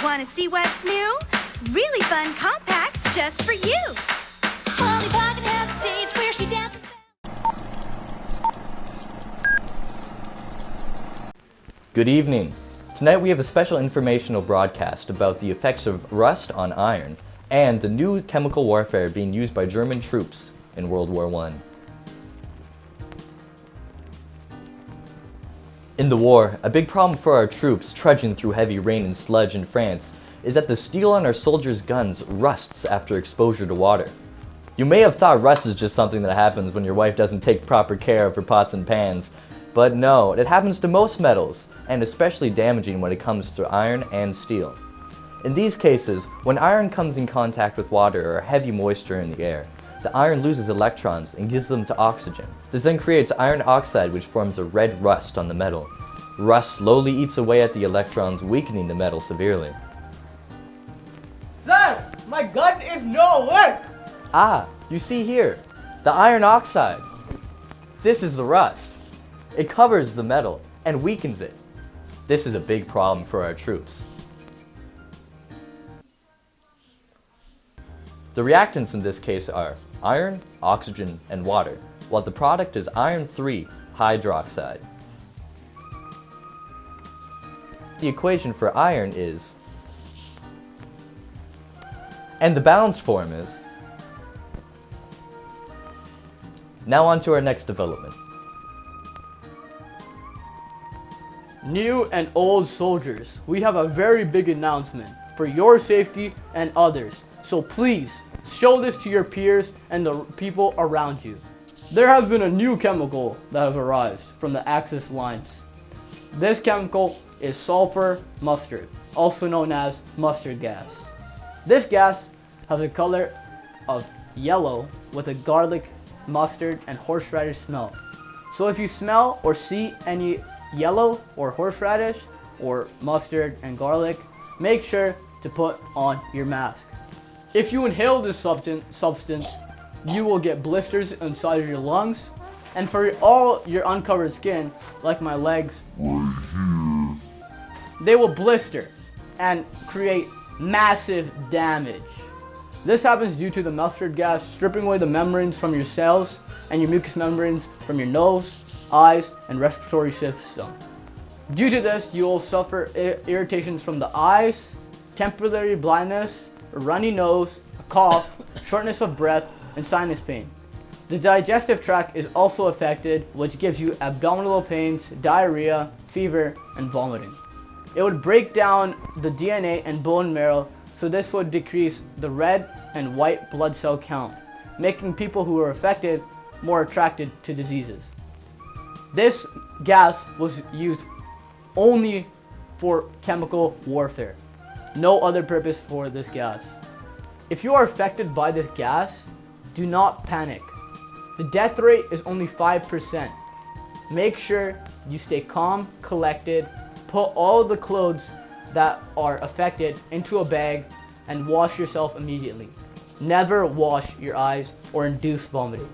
Want to see what's new? Really fun compacts just for you. Polly Pocket has a stage where she dances. Good evening. Tonight we have a special informational broadcast about the effects of rust on iron and the new chemical warfare being used by German troops in World War I. In the war, a big problem for our troops trudging through heavy rain and sludge in France is that the steel on our soldiers' guns rusts after exposure to water. You may have thought rust is just something that happens when your wife doesn't take proper care of her pots and pans, but no, it happens to most metals, and especially damaging when it comes to iron and steel. In these cases, when iron comes in contact with water or heavy moisture in the air, the iron loses electrons and gives them to oxygen. This then creates iron oxide, which forms a red rust on the metal. Rust slowly eats away at the electrons, weakening the metal severely. Sir, my gun is no work! Ah, you see here, the iron oxide. This is the rust. It covers the metal and weakens it. This is a big problem for our troops. The reactants in this case are iron, oxygen, and water, while the product is iron 3 hydroxide. The equation for iron is, and the balanced form is. Now on to our next development. New and old soldiers, we have a very big announcement for your safety and others. So please, show this to your peers and the people around you. There has been a new chemical that has arrived from the Axis lines. This chemical is sulfur mustard, also known as mustard gas. This gas has a color of yellow with a garlic, mustard, and horseradish smell. So if you smell or see any yellow or horseradish or mustard and garlic, make sure to put on your mask. If you inhale this substance, you will get blisters inside of your lungs, and for all your uncovered skin, like my legs, they will blister and create massive damage. This happens due to the mustard gas stripping away the membranes from your cells and your mucous membranes from your nose, eyes, and respiratory system. Due to this, you will suffer irritations from the eyes, temporary blindness, a runny nose, a cough, shortness of breath, and sinus pain. The digestive tract is also affected, which gives you abdominal pains, diarrhea, fever, and vomiting. It would break down the DNA and bone marrow, so this would decrease the red and white blood cell count, making people who are affected more attracted to diseases. This gas was used only for chemical warfare. No other purpose for this gas. If you are affected by this gas, do not panic. The death rate is only 5%. Make sure you stay calm, collected, put all the clothes that are affected into a bag, and wash yourself immediately. Never wash your eyes or induce vomiting,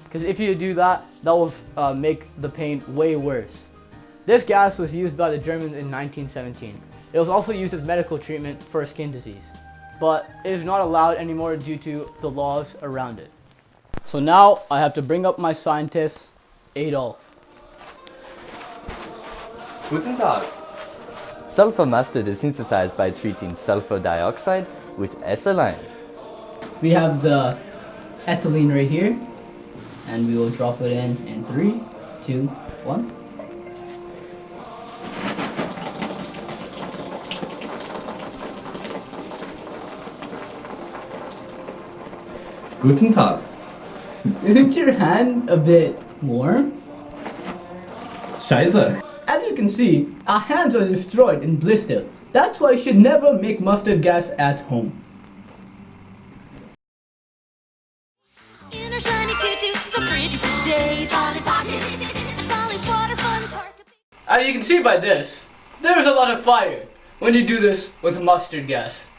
because if you do that, that will make the pain way worse. This gas was used by the Germans in 1917. It was also used as medical treatment for a skin disease, but it is not allowed anymore due to the laws around it. So now I have to bring up my scientist, Adolf. Guten Tag. Sulfur mustard is synthesized by treating sulfur dioxide with ethylene. We have the ethylene right here, and we will drop it in 3, 2, 1. Guten Tag. Isn't your hand a bit warm? Scheiße. As you can see, our hands are destroyed and blistered. That's why you should never make mustard gas at home. In her shiny tutu, so pretty today. Polly Pocket, Polly's water fun park. As you can see by this, there's a lot of fire when you do this with mustard gas.